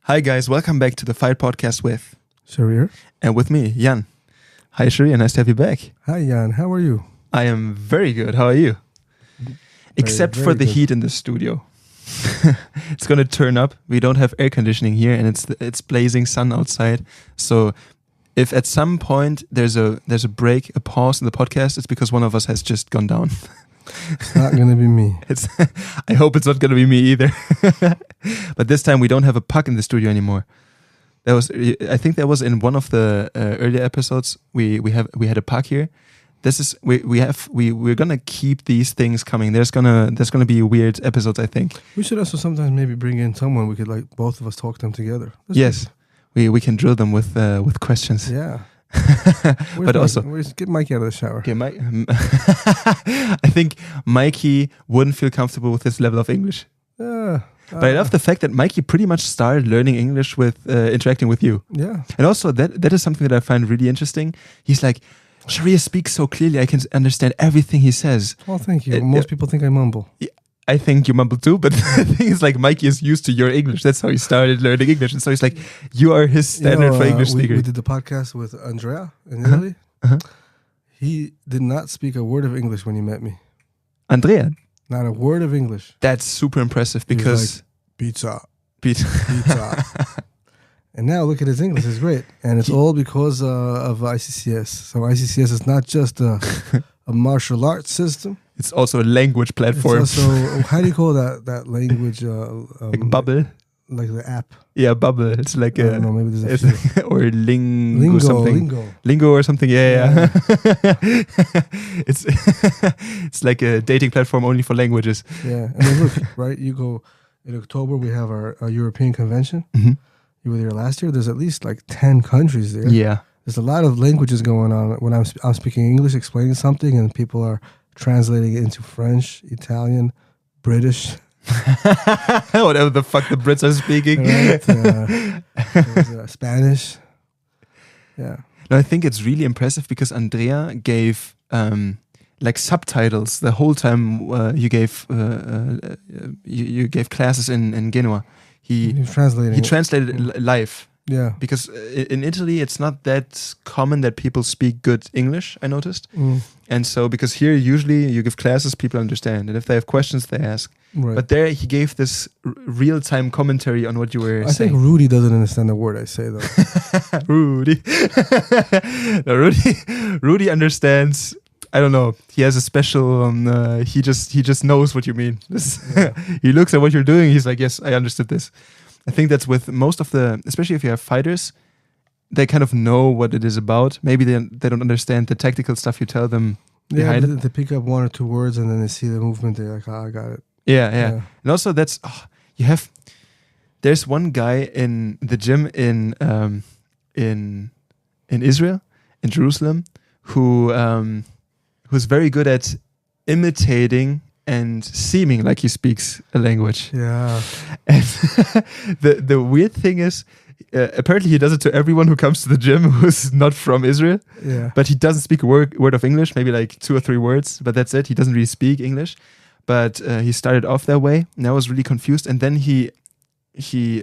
Hi guys, welcome back to the Fight Podcast with Sharir. And with me, Jan. Hi Sharir, nice to have you back. Hi Jan, how are you? I am very good, how are you? Except very for the good. heat in the studio. It's gonna turn up. We don't have air conditioning here and it's blazing sun outside. So if at some point there's a break, a pause in the podcast, it's because one of us has just gone down. It's not going to be me. I hope it's not going to be me either. But this time we don't have a puck in the studio anymore. I think that was in one of the earlier episodes. We had a puck here. We're gonna keep these things coming. There's gonna be weird episodes, I think. We should also sometimes maybe bring in someone we could both of us talk them together. Yes, we can drill them with questions. Yeah. But also, get Mikey out of the shower. Okay, I think Mikey wouldn't feel comfortable with this level of English. But I love the fact that Mikey pretty much started learning English with interacting with you. Yeah. And also that is something that I find really interesting. He's like, Sharir speaks so clearly, I can understand everything he says. Oh, thank you. Most people think I mumble. I think you mumble too, but the thing is, like, Mikey is used to your English. That's how he started learning English. And so he's like, you are his standard for English speaker. We did the podcast with Andrea in Italy. He did not speak a word of English when he met me. Andrea? Not a word of English. That's super impressive because... Pizza. And now look at his English. It's great. And it's all because of ICCS. So ICCS is not just a martial arts system. It's also a language platform. It's also, how do you call that language? Like Bubble? Like the app. Yeah, Bubble. It's like I don't know, maybe there's a or Lingo something. Lingo or something. Yeah. It's like a dating platform only for languages. Yeah. And then look, right? You go in October. We have our European convention. Mm-hmm. You were there last year. There's at least 10 countries there. Yeah. There's a lot of languages going on. When I'm speaking English, explaining something, and people are translating it into French, Italian, British. Whatever the fuck the Brits are speaking. Right, Spanish. Yeah. No, I think it's really impressive because Andrea gave subtitles the whole time you gave classes in Genoa. He translated live. Yeah. Because in Italy, it's not that common that people speak good English, I noticed. And so, because here, usually you give classes, people understand. And if they have questions, they ask. Right. But there, he gave this real-time commentary on what you were saying. I think Rudy doesn't understand the word I say, though. Rudy. No, Rudy understands. I don't know. He has a special. He just knows what you mean. He looks at what you're doing. He's like, yes, I understood this. I think that's with most of especially if you have fighters, they kind of know what it is about. Maybe they don't understand the tactical stuff you tell them behind it. They pick up one or two words and then they see the movement. They're like, oh, I got it. Yeah. And also there's one guy in the gym in Israel, in Jerusalem, who's very good at imitating and seeming like he speaks a language. Yeah. And the weird thing is, apparently he does it to everyone who comes to the gym who's not from Israel. Yeah. But he doesn't speak a word of English, maybe like 2 or 3 words, but that's it. He doesn't really speak English. But he started off that way, and I was really confused. And then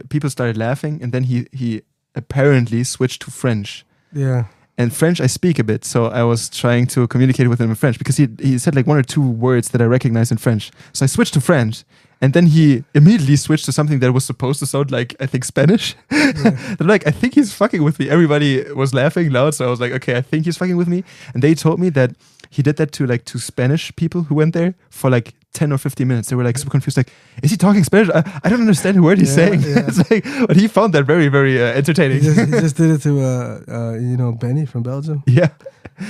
people started laughing, and then he apparently switched to French. Yeah. And French I speak a bit, so I was trying to communicate with him in French because he said like 1 or 2 words that I recognize in French. So I switched to French, and then he immediately switched to something that was supposed to sound like, I think, Spanish. Yeah. They're like, I think he's fucking with me. Everybody was laughing loud, so I was like, okay, I think he's fucking with me. And they told me that he did that to Spanish people who went there for 10 or 15 minutes. They were super confused. Like, is he talking Spanish? I don't understand a word he's saying. Yeah. It's but he found that very, very entertaining. He just did it to, Benny from Belgium. Yeah.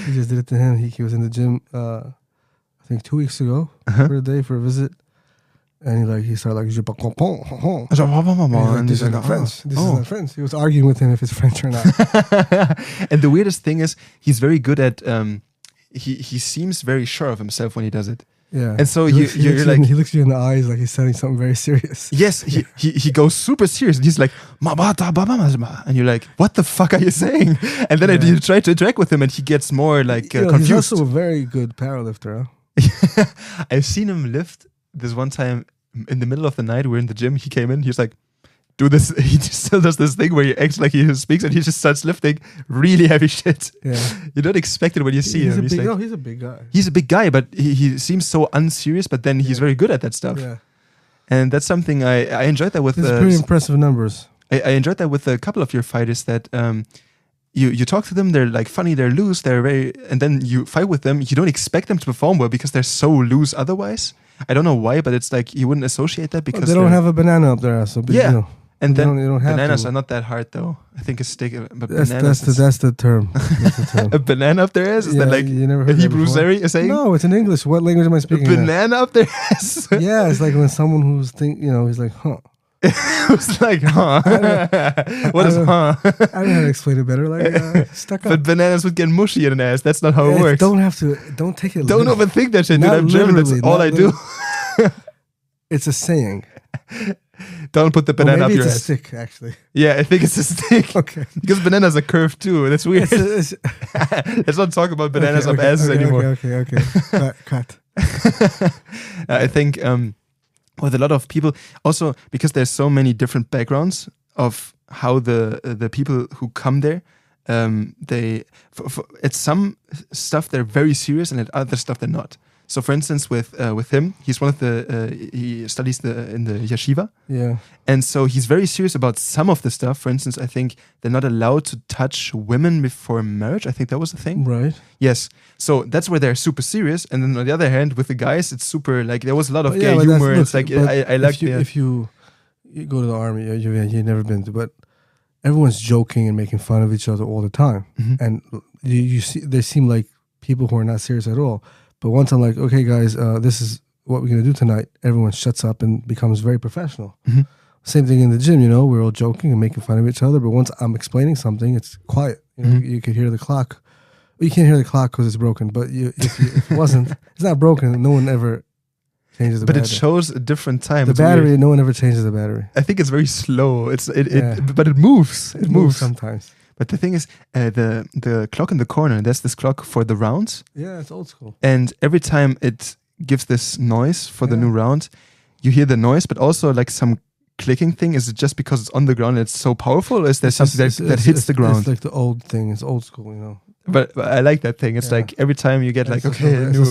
He just did it to him. He was in the gym, I think 2 weeks ago for a day for a visit. And he started je pas comprends. This is not French. This is not French. He was arguing with him if it's French or not. And the weirdest thing is, he's very good at, he seems very sure of himself when he does it. Yeah. And so he looks you in the eyes like he's saying something very serious. Yes, he goes super serious and he's like, and you're like, what the fuck are you saying? And then you try to interact with him and he gets more confused. He's also a very good powerlifter. Huh? I've seen him lift this one time in the middle of the night. We're in the gym. He came in. He's like, do this. He still does this thing where he acts like he speaks and he just starts lifting really heavy shit. Yeah. You don't expect it when you see him. He's a big guy. He's a big guy, but he seems so unserious, but then he's very good at that stuff. Yeah. And that's something I enjoyed that with. It's pretty impressive numbers. I enjoyed that with a couple of your fighters that you talk to them, they're like funny, they're loose, and then you fight with them, you don't expect them to perform well because they're so loose otherwise. I don't know why, but it's like you wouldn't associate that because they don't have a banana up their ass. So big deal. And then you don't have bananas to. are not that hard though. I think a stick, but that's the term. That's the term. A banana up their ass? Is that like you never a heard Hebrew that saying? No, it's in English. What language am I speaking? A banana up their ass? Yeah, it's like when someone who's he's like, huh. It's like, huh? What is huh? I don't know how to explain it better. Like, stuck up. But bananas would get mushy in an ass. That's not how it works. Don't take it. Don't overthink that shit, dude. I'm German. That's all I do. It's a saying. Don't put the banana up your ass. It's a stick, actually. Yeah, I think it's a stick. Okay. Because bananas are curved too. That's weird. Let's not talk about bananas up asses anymore. Okay. Cut. I think with a lot of people, also because there's so many different backgrounds of how the people who come there, at some stuff they're very serious and at other stuff they're not. So, for instance, with him, he's one of he studies in the yeshiva. Yeah. And so he's very serious about some of the stuff. For instance, I think they're not allowed to touch women before marriage. I think that was the thing. Right. Yes. So that's where they're super serious. And then on the other hand, with the guys, it's super like there was a lot of gay humor. It's like I like if you go to the army, you've never been to, but everyone's joking and making fun of each other all the time, and you see they seem like people who are not serious at all. But once I'm like, okay, guys, this is what we're going to do tonight, everyone shuts up and becomes very professional. Mm-hmm. Same thing in the gym, we're all joking and making fun of each other. But once I'm explaining something, it's quiet. You could hear the clock. Well, you can't hear the clock because it's broken. But if it wasn't, it's not broken. No one ever changes the battery. But it shows a different time. The battery, no one ever changes the battery. I think it's very slow. But it moves. It moves sometimes. But the thing is, the clock in the corner, there's this clock for the rounds. Yeah, it's old school. And every time it gives this noise for the new round, you hear the noise, but also like some clicking thing. Is it just because it's on the ground and it's so powerful? Or is there something that hits the ground? It's like the old thing. It's old school, But I like that thing. It's like every time you get it's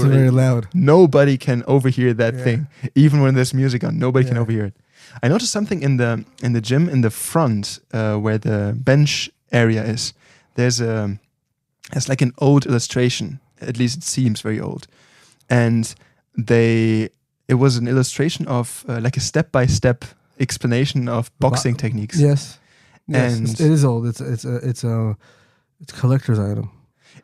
very loud. Nobody can overhear that thing. Even when there's music on, nobody can overhear it. I noticed something in the gym in the front where the bench area is. There's like an old illustration. At least it seems very old. And it was an illustration of like a step-by-step explanation of boxing techniques. Yes. And it is old. It's a collector's item.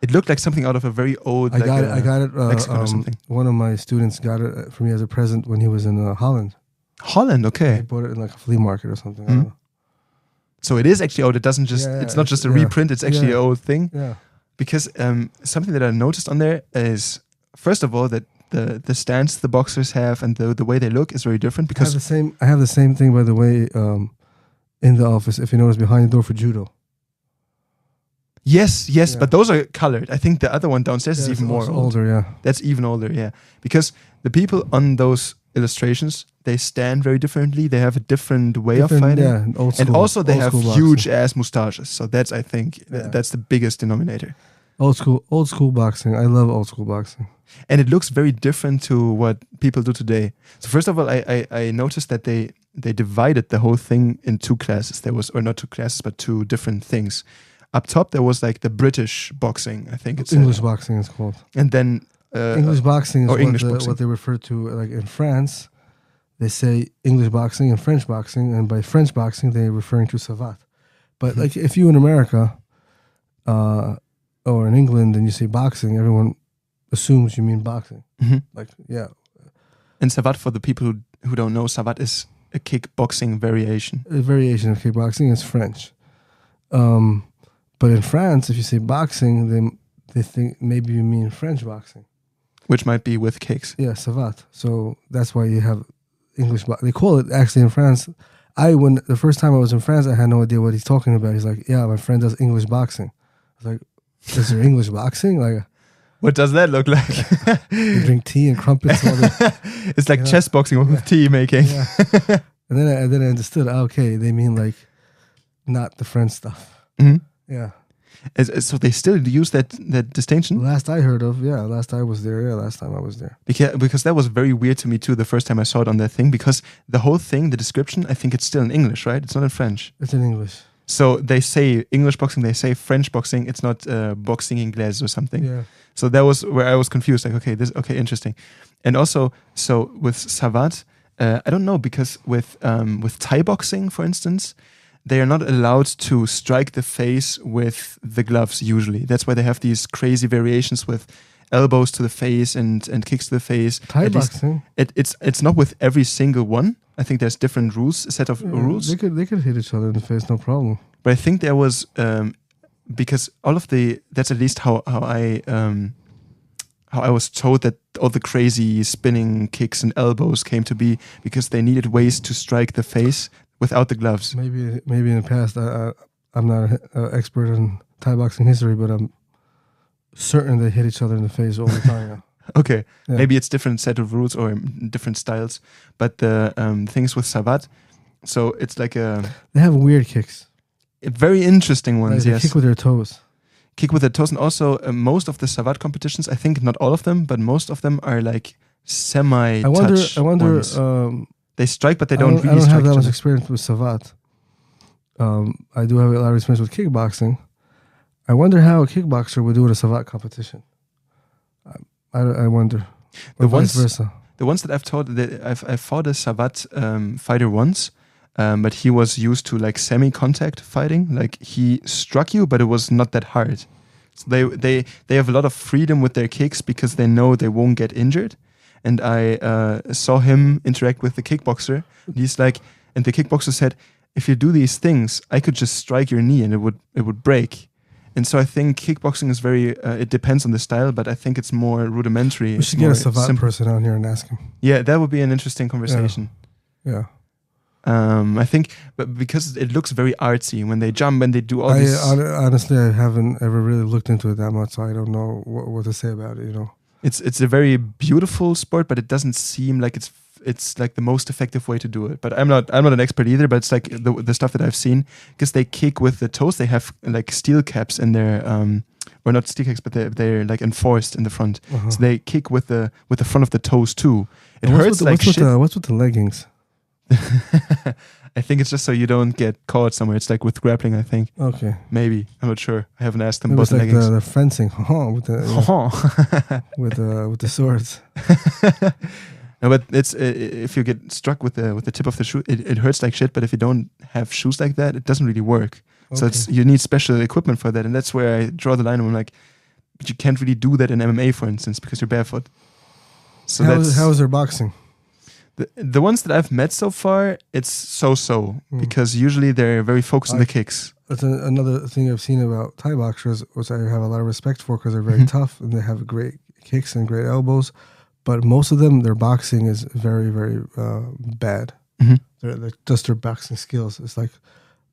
It looked like something out of a very old. I got it. Mexican or something. One of my students got it for me as a present when he was in Holland. Holland, okay. He bought it in like a flea market or something. I don't know. So it is actually old. It doesn't just. It's not just a reprint. It's actually an old thing. Yeah. Because something that I noticed on there is, first of all, that the stance the boxers have and the way they look is very different. Because I have the same thing, by the way, in the office. If you notice, behind the door for judo. Yes, but those are colored. I think the other one downstairs is even more older. Yeah, that's even older. Yeah, because the people on those illustrations, they stand very differently. They have a different way of fighting. Yeah, old school, and also they have huge boxing. Ass mustaches. So that's, I think, that's the biggest denominator. Old school boxing. I love old school boxing. And it looks very different to what people do today. So first of all, I noticed that they divided the whole thing in two classes. Not two classes, but two different things. Up top, there was like the British boxing. I think it's English boxing is called. And then English boxing is what they refer to, like in France. They say English boxing and French boxing, and by French boxing, they're referring to Savate. But like if you in America or in England and you say boxing, everyone assumes you mean boxing. Mm-hmm. Like, yeah. And Savate, for the people who don't know, Savate is a kickboxing variation. A variation of kickboxing is French. But in France, if you say boxing, they think maybe you mean French boxing. Which might be with kicks. Yeah, Savate. So that's why you have English boxing. They call it actually in France. When the first time I was in France, I had no idea what he's talking about. He's like, yeah, my friend does English boxing. I was like, is there English boxing? Like, what does that look like? They drink tea and crumpets. It's like chess boxing with tea making. Yeah. And then I understood. Okay, they mean like not the French stuff. Mm-hmm. Yeah. So they still use that distinction? Last I heard of, yeah. Last I was there, yeah. Last time I was there. Because that was very weird to me too the first time I saw it on that thing, because the whole thing, the description, I think it's still in English, right? It's not in French. It's in English. So they say English boxing, they say French boxing. It's not boxing Ingles or something. Yeah. So that was where I was confused. Like, okay, interesting. And also, so with Savate, I don't know, because with Thai boxing, for instance, they are not allowed to strike the face with the gloves usually. That's why they have these crazy variations with elbows to the face and kicks to the face. Thai boxing? It's not with every single one. I think there's different rules, a set of rules. They could hit each other in the face, no problem. But I think there was because that's at least how I was told that all the crazy spinning kicks and elbows came to be because they needed ways to strike the face without the gloves. Maybe in the past, I'm not an expert in Thai boxing history, but I'm certain they hit each other in the face all the time. Okay, yeah. Maybe it's different set of rules or different styles. But the things with Savate, so it's like they have weird kicks. Very interesting ones, they yes. Kick with their toes. Kick with their toes, and also most of the Savate competitions, I think not all of them, but most of them are like semi-touch. I wonder. They strike, but they don't really strike. I don't have that much other. experience with Savate. I do have a lot of experience with kickboxing. I wonder how a kickboxer would do in a Savate competition. I wonder. Or vice versa. The ones that I've taught, I've fought a Savate fighter once, but he was used to like semi-contact fighting. Like he struck you, but it was not that hard. So they have a lot of freedom with their kicks because they know they won't get injured. And I saw him interact with the kickboxer. He's like, and the kickboxer said, "If you do these things, I could just strike your knee and it would break." And so I think kickboxing is very. It depends on the style, but I think it's more rudimentary. We should get a Savate person out here and ask him. Yeah, that would be an interesting conversation. Yeah. I think, but because it looks very artsy when they jump and they do all this. Honestly, I haven't ever really looked into it that much, so I don't know what to say about it. It's a very beautiful sport, but it doesn't seem like it's like the most effective way to do it. But I'm not an expert either. But it's like the stuff that I've seen, because they kick with the toes. They have like steel caps in their or not steel caps, but they're like enforced in the front. Uh-huh. So they kick with the front of the toes too. It hurts like shit. What's with the leggings? I think it's just so you don't get caught somewhere. It's like with grappling, I think. Okay. Maybe. I'm not sure. I haven't asked them about the like leggings. the fencing with the swords. No, but it's if you get struck with the tip of the shoe, it hurts like shit. But if you don't have shoes like that, it doesn't really work. Okay. So you need special equipment for that, and that's where I draw the line. I'm like, but you can't really do that in MMA, for instance, because you're barefoot. So how is their boxing? The ones that I've met so far, it's so because usually they're very focused on the kicks. That's another thing I've seen about Thai boxers, which I have a lot of respect for because they're very tough and they have great kicks and great elbows. But most of them, their boxing is very, very bad. Mm-hmm. They're just their boxing skills. It's like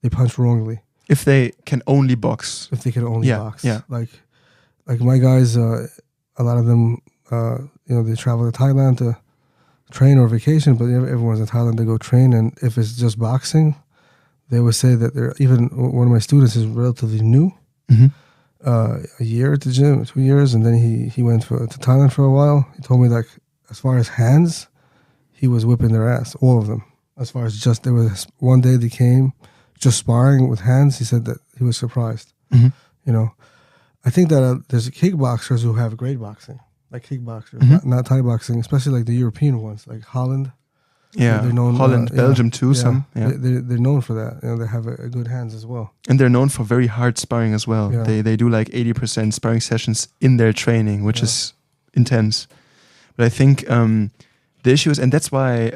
they punch wrongly. If they can only box. If they can only box. Yeah. Like my guys, a lot of them, they travel to Thailand to train or vacation, but everyone's in Thailand to go train. And if it's just boxing, they would say that even one of my students is relatively new, a year at the gym, 2 years, and then he went to Thailand for a while. He told me like as far as hands, he was whipping their ass, all of them. As far as there was one day they came just sparring with hands. He said that he was surprised. Mm-hmm. I think that there's kickboxers who have great boxing. Like kickboxers, not Thai boxing, especially like the European ones, like Holland. Yeah, they're known, Holland, Belgium too. Some, they're known for that. They have a good hands as well. And they're known for very hard sparring as well. Yeah. They do like 80% sparring sessions in their training, which is intense. But I think the issue is, and that's why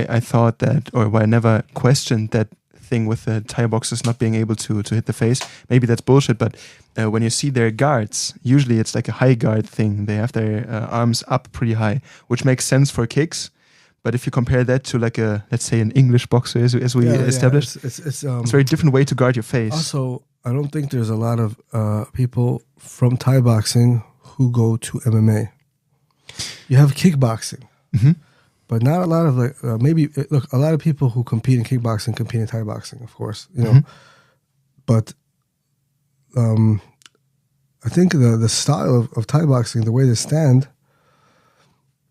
I thought that, or why I never questioned that thing with the Thai boxers not being able to hit the face. Maybe that's bullshit, but when you see their guards, usually it's like a high guard thing. They have their arms up pretty high, which makes sense for kicks. But if you compare that to like let's say an English boxer, as we established, it's a very different way to guard your face. Also, I don't think there's a lot of people from Thai boxing who go to MMA. You have kickboxing, but not a lot of look, a lot of people who compete in kickboxing compete in Thai boxing, of course, you know. But I think the style of Thai boxing, the way they stand,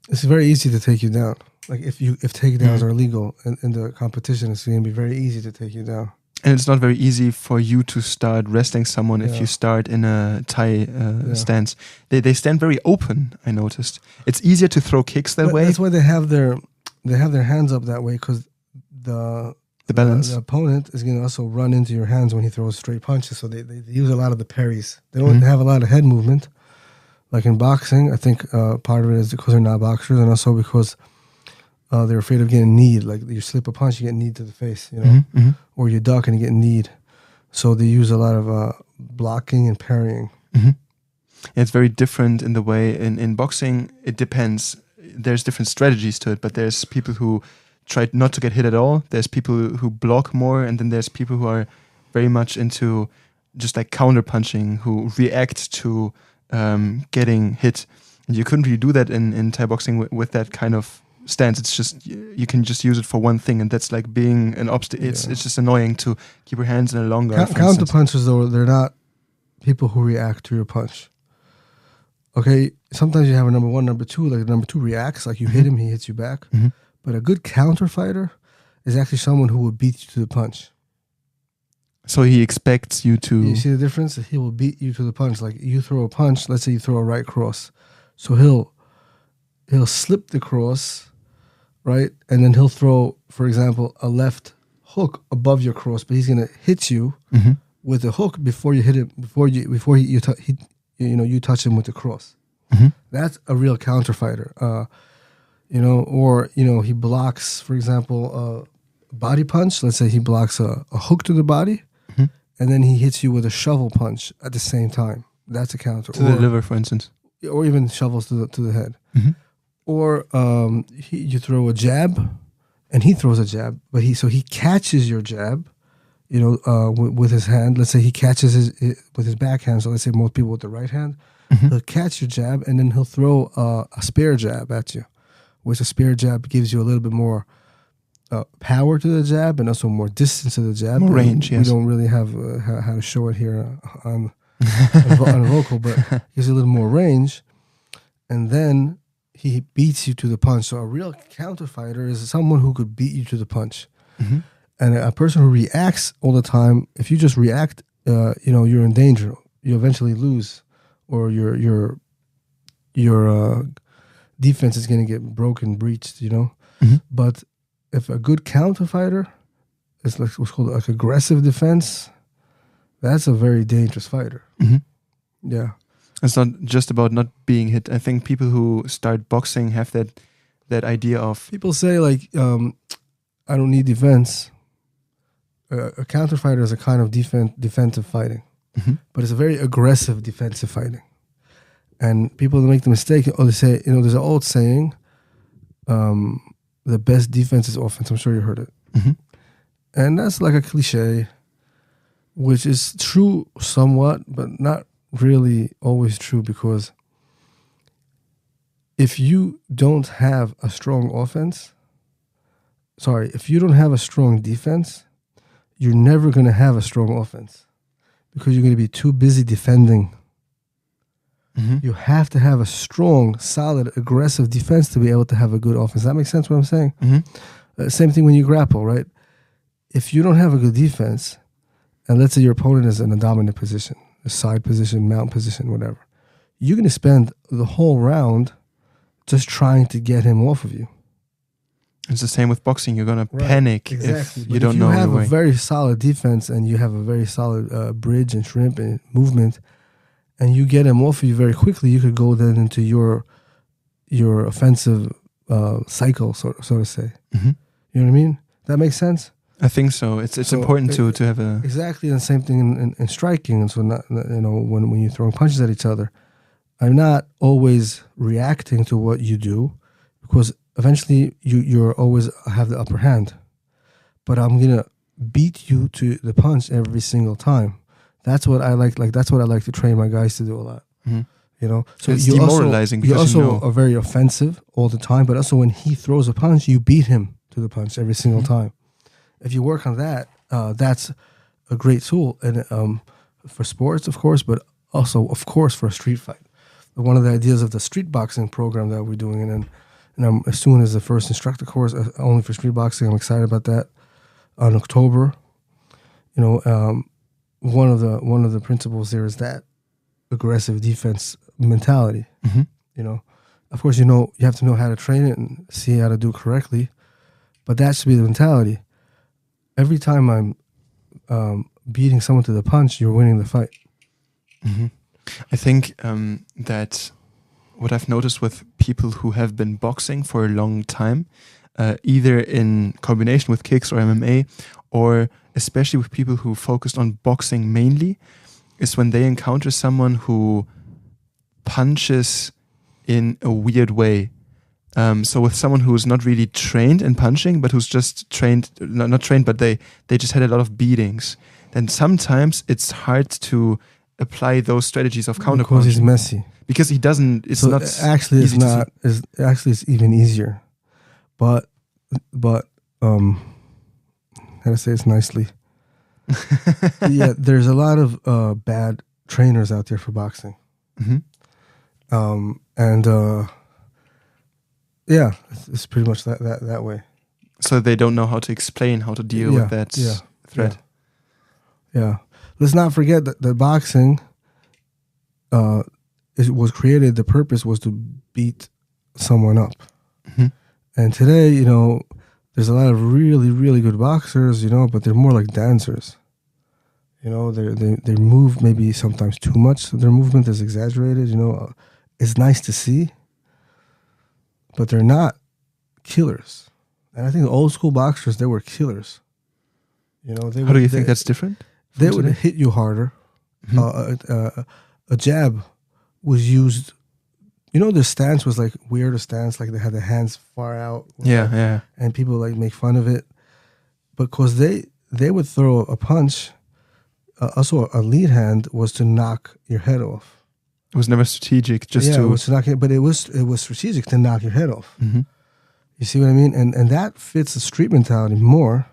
it's very easy to take you down. Like if takedowns are legal in the competition, it's going to be very easy to take you down. And it's not very easy for you to start wrestling someone if you start in a Thai stance. They stand very open, I noticed. It's easier to throw kicks that way. That's why they have their hands up that way, because the balance. The opponent is going to also run into your hands when he throws straight punches. So they use a lot of the parries. They don't have a lot of head movement. Like in boxing, I think part of it is because they're not boxers, and also because they're afraid of getting kneed. Like you slip a punch, you get kneed to the face, you know, or you duck and you get kneed. So they use a lot of blocking and parrying. It's very different in the way in boxing. It depends. There's different strategies to it, but there's people who try not to get hit at all. There's people who block more, and then there's people who are very much into just like counter punching, who react to getting hit. And you couldn't really do that in Thai boxing with that kind of stance. It's just you can just use it for one thing, and that's like being an obstacle. It's just annoying to keep your hands in a longer. Counter punches, though, they're not people who react to your punch. Okay, sometimes you have a number one, number two. Like number two reacts, like you hit him, he hits you back. But a good counter fighter is actually someone who will beat you to the punch. So he expects you to... You see the difference? He will beat you to the punch. Like you throw a punch, let's say you throw a right cross. So he'll slip the cross, right? And then he'll throw, for example, a left hook above your cross, but he's going to hit you with the hook before you hit him, before you touch him with the cross. That's a real counter fighter. Or he blocks, for example, a body punch. Let's say he blocks a hook to the body, and then he hits you with a shovel punch at the same time. That's a counter. To the liver, for instance. Or even shovels to the head. Or you throw a jab, and he throws a jab, but he catches your jab, with his hand. Let's say he catches with his backhand. So let's say most people with the right hand, he'll catch your jab, and then he'll throw a spare jab at you. Which a spear jab gives you a little bit more power to the jab and also more distance to the jab. More range, yes. We don't really have how to show it here on vocal, but it gives you a little more range. And then he beats you to the punch. So a real counter fighter is someone who could beat you to the punch. And a person who reacts all the time, if you just react, you're in danger. You eventually lose, or your defense is going to get broken, breached, But if a good counter fighter is like what's called like aggressive defense, that's a very dangerous fighter. Yeah. It's not just about not being hit. I think people who start boxing have that idea of... People say like, I don't need defense. A counter fighter is a kind of defensive fighting, but it's a very aggressive defensive fighting. And people make the mistake, or they say, there's an old saying, the best defense is offense. I'm sure you heard it. And that's like a cliche, which is true somewhat, but not really always true, because if you don't have a strong defense, you're never going to have a strong offense, because you're going to be too busy defending. You have to have a strong, solid, aggressive defense to be able to have a good offense. Does that make sense what I'm saying? Same thing when you grapple, right? If you don't have a good defense, and let's say your opponent is in a dominant position, a side position, mount position, whatever, you're going to spend the whole round just trying to get him off of you. It's the same with boxing. You're going to panic if you don't know your way. If you have a very solid defense and you have a very solid bridge and shrimp and movement, and you get him off of you very quickly, you could go then into your offensive cycle, so to say. You know what I mean? That makes sense? I think so. It's important to have a... Exactly, and the same thing in striking. And so, when you're throwing punches at each other, I'm not always reacting to what you do, because eventually you're always have the upper hand. But I'm going to beat you to the punch every single time. That's what I like. Like that's what I like to train my guys to do a lot. You know, so it's demoralizing. You also are very offensive all the time. But also, when he throws a punch, you beat him to the punch every single time. If you work on that, that's a great tool, and for sports, of course, but also, of course, for a street fight. One of the ideas of the street boxing program that we're doing, and I'm, as soon as the first instructor course only for street boxing, I'm excited about that. On October, you know, one of the principles there is that aggressive defense mentality. You know, of course, you have to know how to train it and see how to do it correctly, but that should be the mentality. Every time I'm beating someone to the punch, you're winning the fight. I think that what I've noticed with people who have been boxing for a long time, either in combination with kicks or MMA, or especially with people who focused on boxing mainly, is when they encounter someone who punches in a weird way. So with someone who's not really trained in punching, but who's just trained, not trained, but they just had a lot of beatings, then sometimes it's hard to apply those strategies of counter punching. Because he's messy. Because he doesn't. It's so not actually. It's not. It's even easier, but how to say this nicely? Yeah, there's a lot of bad trainers out there for boxing, yeah, it's pretty much that way. So they don't know how to explain how to deal with that threat. Yeah. Let's not forget that boxing was created, the purpose was to beat someone up. And today, there's a lot of really, really good boxers, but they're more like dancers. They move maybe sometimes too much. Their movement is exaggerated, It's nice to see, but they're not killers. And I think the old school boxers, they were killers. How do you think that's different? They would hit you harder. A jab was used. Their stance was like weirder stance, like they had their hands far out. Yeah. And people like make fun of it, because they would throw a punch. Also, a lead hand was to knock your head off. It was never strategic, it was to knock it, but it was strategic to knock your head off. You see what I mean? And that fits the street mentality more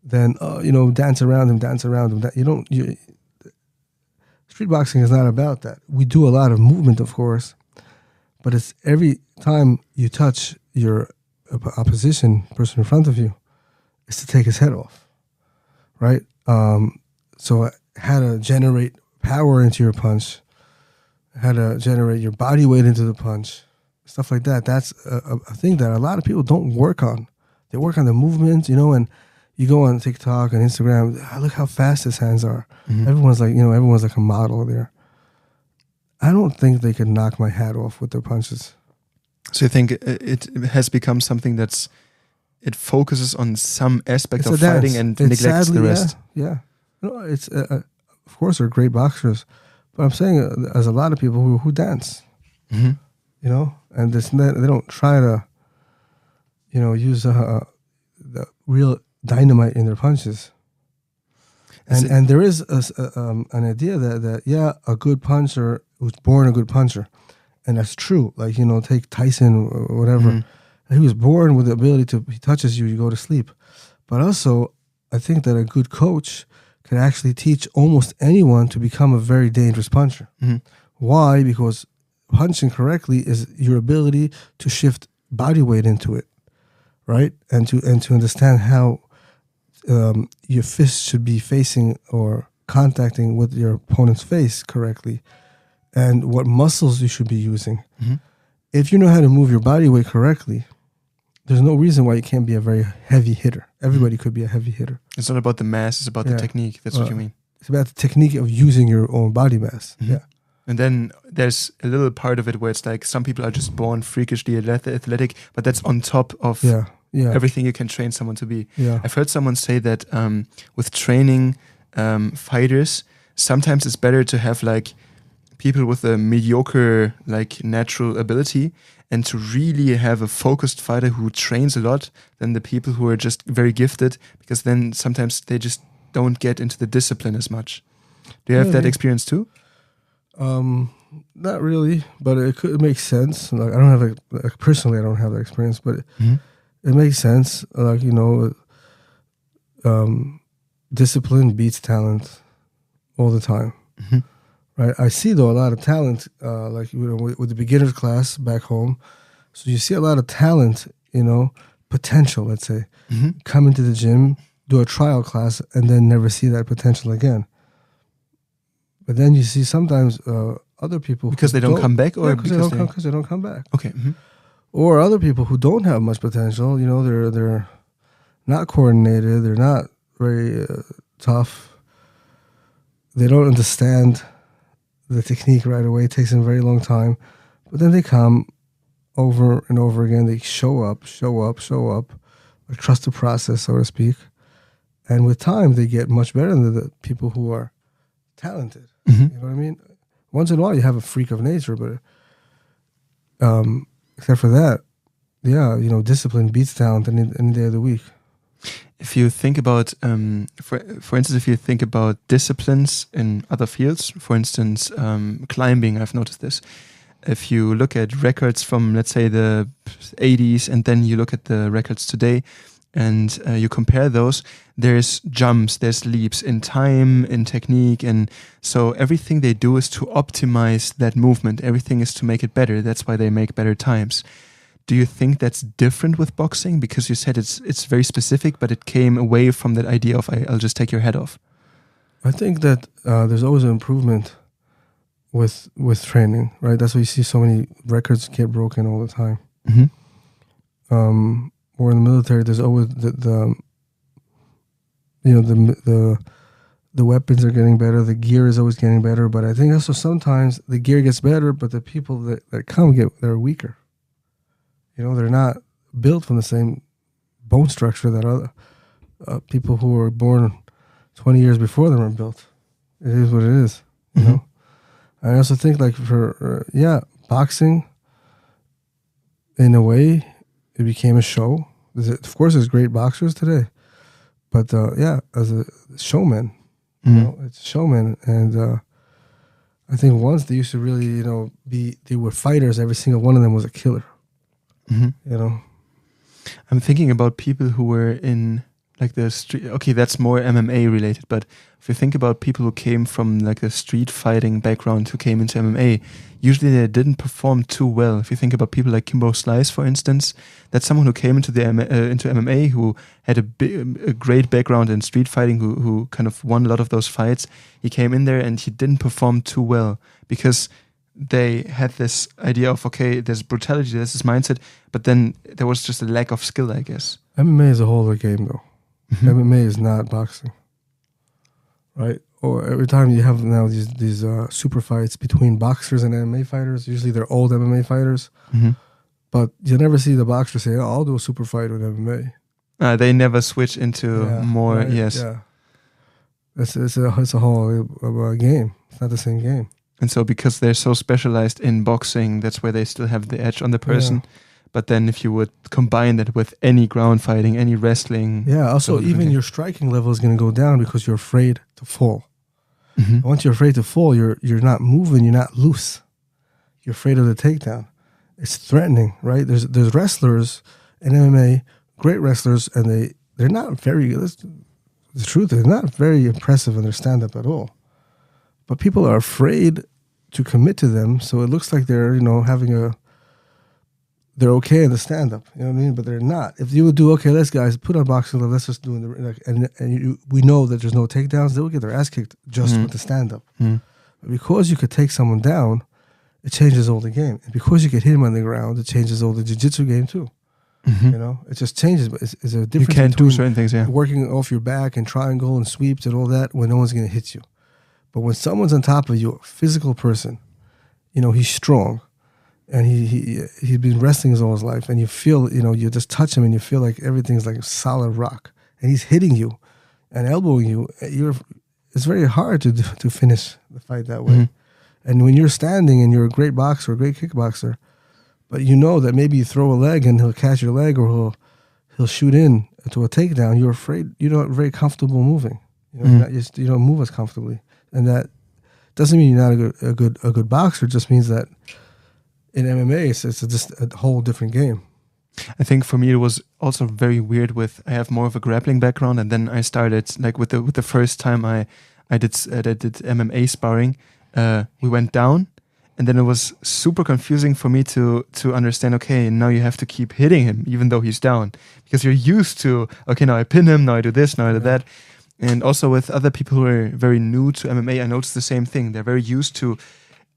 than dance around him. That street boxing is not about that. We do a lot of movement, of course, but it's every time you touch your opposition person in front of you, is to take his head off, right? So how to generate power into your punch, how to generate your body weight into the punch, stuff like that. That's a thing that a lot of people don't work on. They work on the movements, and you go on TikTok and Instagram, look how fast his hands are. Everyone's like a model there. I don't think they could knock my hat off with their punches. So you think it has become something it focuses on some aspect of fighting and neglects the rest? Yeah. It's of course they're great boxers, but I'm saying there's a lot of people who dance, and they don't try to, use the real dynamite in their punches. And there is an idea that a good puncher was born a good puncher, and that's true. Like take Tyson or whatever, he was born with the ability to. He touches you, you go to sleep. But also, I think that a good coach can actually teach almost anyone to become a very dangerous puncher. Why? Because punching correctly is your ability to shift body weight into it, right? And to understand how your fist should be facing or contacting with your opponent's face correctly, and what muscles you should be using. If you know how to move your body weight correctly, there's no reason why you can't be a very heavy hitter. Everybody could be a heavy hitter. It's not about the mass, it's about the technique. That's what you mean. It's about the technique of using your own body mass. Yeah. And then there's a little part of it where it's like some people are just born freakishly athletic, but that's on top of everything you can train someone to be. Yeah. I've heard someone say that with training fighters, sometimes it's better to have like people with a mediocre like natural ability and to really have a focused fighter who trains a lot than the people who are just very gifted, because then sometimes they just don't get into the discipline as much. Do you have that experience too? Not really, but it could make sense. Like I don't have personally, I don't have that experience, but it makes sense. Like discipline beats talent all the time, right? I see though a lot of talent, like with the beginners class back home. So you see a lot of talent, potential. Let's say come into the gym, do a trial class, and then never see that potential again. But then you see sometimes other people because they don't come back, or because they don't come back. Okay. Or other people who don't have much potential. They're not coordinated. They're not very tough. They don't understand the technique right away. It takes them a very long time. But then they come over and over again. They show up. Like trust the process, so to speak. And with time, they get much better than the people who are talented. You know what I mean? Once in a while, you have a freak of nature, but except for that, discipline beats talent any day of the week. If you think about, for instance, if you think about disciplines in other fields, for instance, climbing, I've noticed this. If you look at records from, let's say, the 80s, and then you look at the records today, and you compare those, there's jumps, there's leaps in time, in technique, and so everything they do is to optimize that movement. Everything is to make it better. That's why they make better times. Do you think that's different with boxing? Because you said it's very specific, but it came away from that idea of I'll just take your head off. I think that there's always an improvement with training, right? That's why you see so many records get broken all the time. Or in the military, there's always the weapons are getting better, the gear is always getting better. But I think also sometimes the gear gets better, but the people that come they're weaker. They're not built from the same bone structure that other people who were born 20 years before them are built. It is what it is, you know. I also think like for boxing, in a way, it became a show. Of course, there's great boxers today, but as a showman, it's a showman, and I think once they used to really, they were fighters. Every single one of them was a killer. I'm thinking about people who were in like the street. Okay, that's more MMA related, but if you think about people who came from like the street fighting background who came into MMA, usually they didn't perform too well. If you think about people like Kimbo Slice, for instance, that's someone who came into into MMA who had a great background in street fighting, who kind of won a lot of those fights. He came in there and he didn't perform too well because they had this idea of, okay, there's brutality, there's this mindset, but then there was just a lack of skill, I guess. MMA is a whole other game, though. MMA is not boxing, right? Or every time you have now these super fights between boxers and MMA fighters, usually they're old MMA fighters, but you never see the boxer say, I'll do a super fight with MMA. They never switch into more, right? Yes. Yeah. It's a whole game. It's not the same game. And so because they're so specialized in boxing, that's where they still have the edge on the person. Yeah. But then if you would combine that with any ground fighting, any wrestling... Yeah, also even your striking level is going to go down because you're afraid to fall. Once you're afraid to fall, you're not moving, you're not loose. You're afraid of the takedown. It's threatening, right? There's wrestlers in MMA, great wrestlers, and they're not very... The truth, they're not very impressive in their stand-up at all. But people are afraid to commit to them, so it looks like they're, they're okay in the stand-up, you know what I mean? But they're not. If you would do, okay, let's guys put on boxing glove, let's just do it, we know that there's no takedowns, they will get their ass kicked just with the stand-up. But because you could take someone down, it changes all the game. And because you could hit him on the ground, it changes all the jiu-jitsu game too. It just changes. But it's a difference. You can't do certain things, working off your back and triangle and sweeps and all that when no one's going to hit you. But when someone's on top of you, a physical person, he's strong, and he's been wrestling all his life, and you feel, you just touch him and you feel like everything's like a solid rock, and he's hitting you and elbowing you. It's very hard to finish the fight that way. And when you're standing and you're a great boxer, a great kickboxer, but you know that maybe you throw a leg and he'll catch your leg or he'll shoot in to a takedown, you're afraid, you're not very comfortable moving. You don't move as comfortably. And that Doesn't mean you're not a good boxer. It just means that in MMA, it's just a whole different game. I think for me it was also very weird. I have more of a grappling background, and then I started like with the first time I did MMA sparring. We went down, and then it was super confusing for me to understand. Okay, now you have to keep hitting him even though he's down, because you're used to, okay, now I pin him, now I do this, now I do that. And also with other people who are very new to MMA, I noticed the same thing. They're very used to,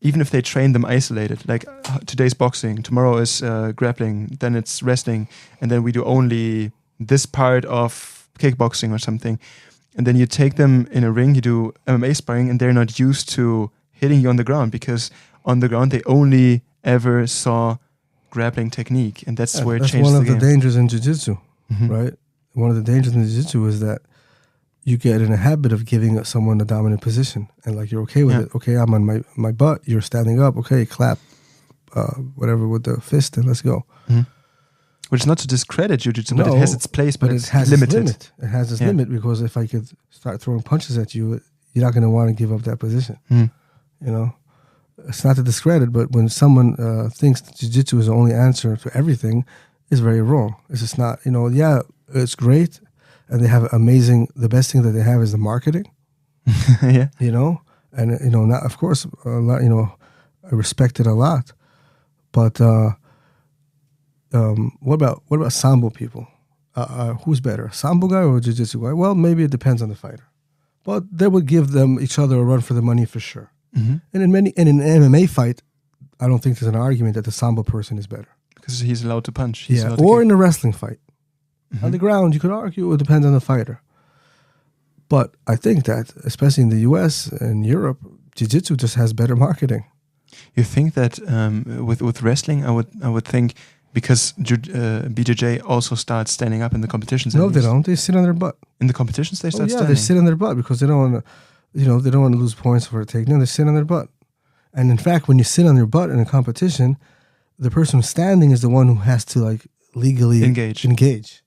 even if they train them isolated, like today's boxing, tomorrow is grappling, then it's wrestling, and then we do only this part of kickboxing or something. And then you take them in a ring, you do MMA sparring, and they're not used to hitting you on the ground, because on the ground they only ever saw grappling technique, and that's where it changes the game. That's one of the dangers in jiu-jitsu, right? One of the dangers in jiu-jitsu is that you get in a habit of giving someone a dominant position, and like you're okay with it. Okay, I'm on my butt. You're standing up. Okay, clap, whatever with the fist, and let's go. Which is not to discredit jiu-jitsu, but it has its place, but it's has limited. It has its limit, because if I could start throwing punches at you, you're not going to want to give up that position. You know, it's not to discredit, but when someone thinks that jiu-jitsu is the only answer to everything, it's very wrong. It's just not. You know, yeah, it's great. And they have the best thing that they have is the marketing. You know, and you know, not, of course, a lot, you know, I respect it a lot, but what about sambo people? Who's better, a sambo guy or a jiu-jitsu guy? Well, maybe it depends on the fighter, but they would give them each other a run for the money for sure. And in an MMA fight, I don't think there's an argument that the sambo person is better, because he's allowed to punch. Or in a wrestling fight. On the ground, you could argue it depends on the fighter. But I think that, especially in the US and Europe, jiu-jitsu just has better marketing. You think that with wrestling, I would think, because BJJ also starts standing up in the competitions. No, they don't. They sit on their butt. In the competitions, they start standing? They sit on their butt because they don't want to, they don't want to lose points for a takedown. They sit on their butt. And in fact, when you sit on your butt in a competition, the person standing is the one who has to like legally engage.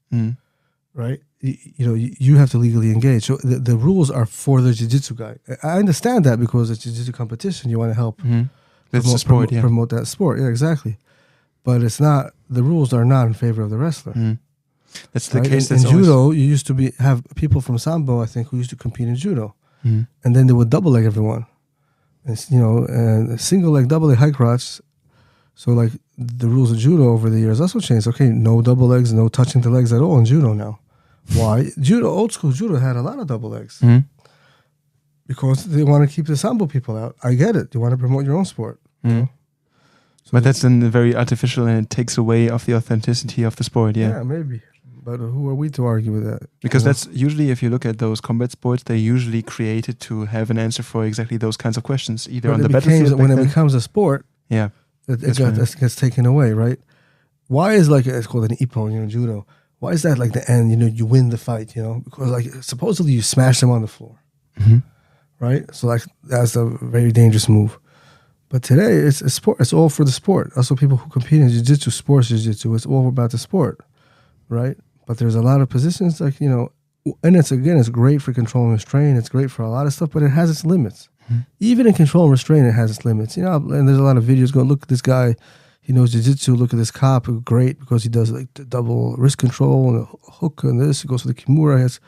Right? You have to legally engage. So the rules are for the jiu-jitsu guy. I understand that, because it's jiu-jitsu competition. You want to help promote that sport. Yeah, exactly. But it's not. The rules are not in favor of the wrestler. That's the case. In judo, you used to have people from sambo, I think, who used to compete in judo, and then they would double leg everyone. And, and single leg, double leg, high crotch. So like the rules of judo over the years also changed. Okay, no double legs, no touching the legs at all in judo now. Why? Old school judo had a lot of double legs. Because they want to keep the sambo people out. I get it. You want to promote your own sport. So but that's then very artificial, and it takes away of the authenticity of the sport. Yeah, maybe. But who are we to argue with that? Because that's usually, if you look at those combat sports, they're usually created to have an answer for exactly those kinds of questions, either on the battlefield. When it becomes a sport, it gets taken away, right? Why is it's called an ippon, judo? Why is that like the end? You win the fight, because like supposedly you smash them on the floor, right? So like that's a very dangerous move. But today it's a sport. It's all for the sport. Also, people who compete in jiu-jitsu, sports jiu-jitsu, it's all about the sport, right? But there's a lot of positions and it's great for control and restraint. It's great for a lot of stuff, but it has its limits. Even in control and restraint, it has its limits. And there's a lot of videos going, look at this guy, he knows jiu-jitsu, look at this cop, great, because he does like the double wrist control and a hook and this, he goes to the kimura.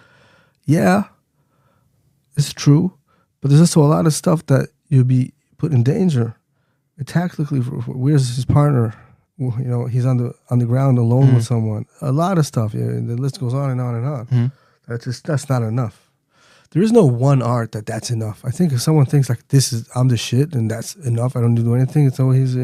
It's true, but there's also a lot of stuff that you'll be put in danger. Tactically, where's his partner? He's on the ground alone with someone. A lot of stuff, and the list goes on and on and on. That's not enough. There is no one art that's enough. I think if someone thinks like I'm the shit and that's enough, I don't need to do anything, so he's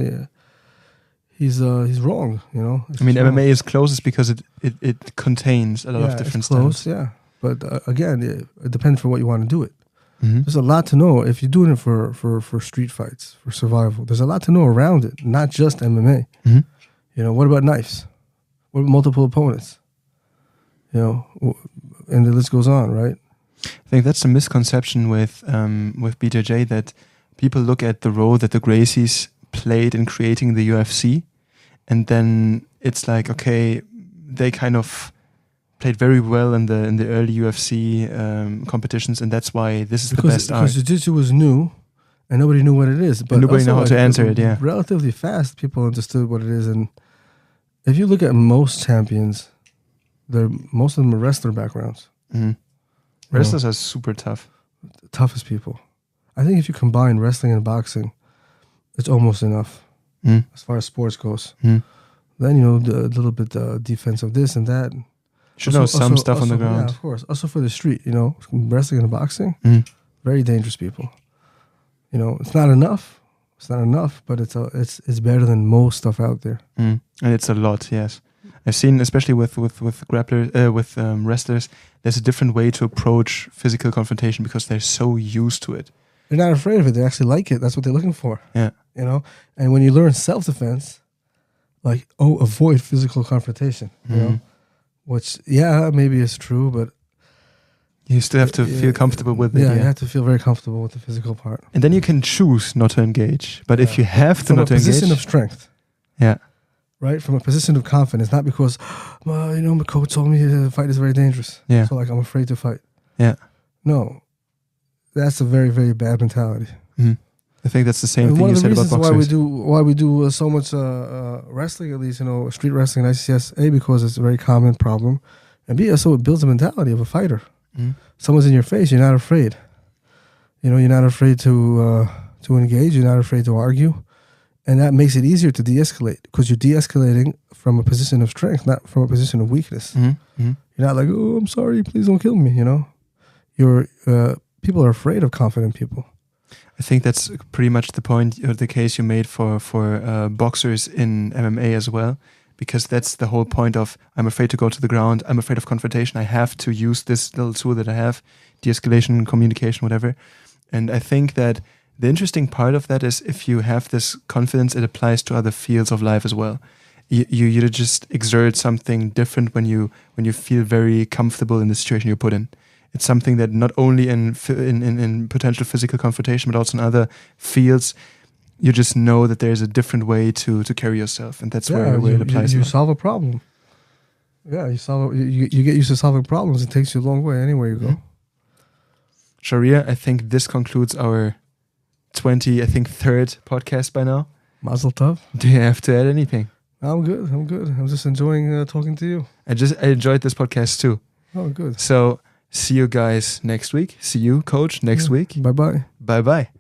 wrong. MMA is closest because it contains a lot of different styles. Yeah, but again, it depends for what you want to do it. There's a lot to know if you're doing it for street fights, for survival. There's a lot to know around it, not just MMA. What about knives? What about multiple opponents? And the list goes on, right? I think that's a misconception with BJJ, that people look at the role that the Gracies played in creating the UFC, and then it's like, okay, they kind of played very well in the early UFC competitions, and that's why this is the best art. Because jiu-jitsu was new, and nobody knew what it is. But and nobody knew how to answer it. Yeah, relatively fast, people understood what it is. And if you look at most champions, most of them are wrestler backgrounds. Mm-hmm. Wrestlers are super tough. Toughest people. I think if you combine wrestling and boxing, it's almost enough as far as sports goes. Then a little bit defense of this and that. Should know some stuff on the ground. Yeah, of course. Also for the street, wrestling and boxing, very dangerous people. It's not enough. It's not enough, but it's better than most stuff out there. And it's a lot. Yes, I've seen, especially with grapplers, with wrestlers, there's a different way to approach physical confrontation because they're so used to it. They're not afraid of it. They actually like it. That's what they're looking for. Yeah. And when you learn self-defense, like, avoid physical confrontation, which, maybe it's true, but you still have to feel comfortable with it. Yeah, you have to feel very comfortable with the physical part. And then you can choose not to engage. But if you have to not to engage... From a position of strength. Yeah. Right? From a position of confidence, not because, my coach told me to fight is very dangerous. Yeah. So, I'm afraid to fight. Yeah. No. That's a very, very bad mentality. Mm-hmm. I think that's the same thing you said about boxers. One of the reasons why we do so much wrestling, at least, street wrestling and ICCS, A, because it's a very common problem, and B, also it builds the mentality of a fighter. Someone's in your face, you're not afraid. You're not afraid to engage, you're not afraid to argue, and that makes it easier to de-escalate because you're de-escalating from a position of strength, not from a position of weakness. You're not like, oh, I'm sorry, please don't kill me. People are afraid of confident people. I think that's pretty much the point, or the case you made for boxers in MMA as well, because that's the whole point of, I'm afraid to go to the ground, I'm afraid of confrontation, I have to use this little tool that I have, de-escalation, communication, whatever. And I think that the interesting part of that is if you have this confidence, it applies to other fields of life as well. You just exert something different when you feel very comfortable in the situation you're put in. It's something that not only in potential physical confrontation, but also in other fields, you just know that there's a different way to carry yourself, and that's where it applies. You solve a problem. Yeah, you get used to solving problems. It takes you a long way anywhere you go. Sharir, I think this concludes our 3rd podcast by now. Mazel tov. Do you have to add anything? I'm good. I'm just enjoying talking to you. I enjoyed this podcast too. Oh, good. So see you guys next week. See you, Coach, next week. Bye-bye. Bye-bye.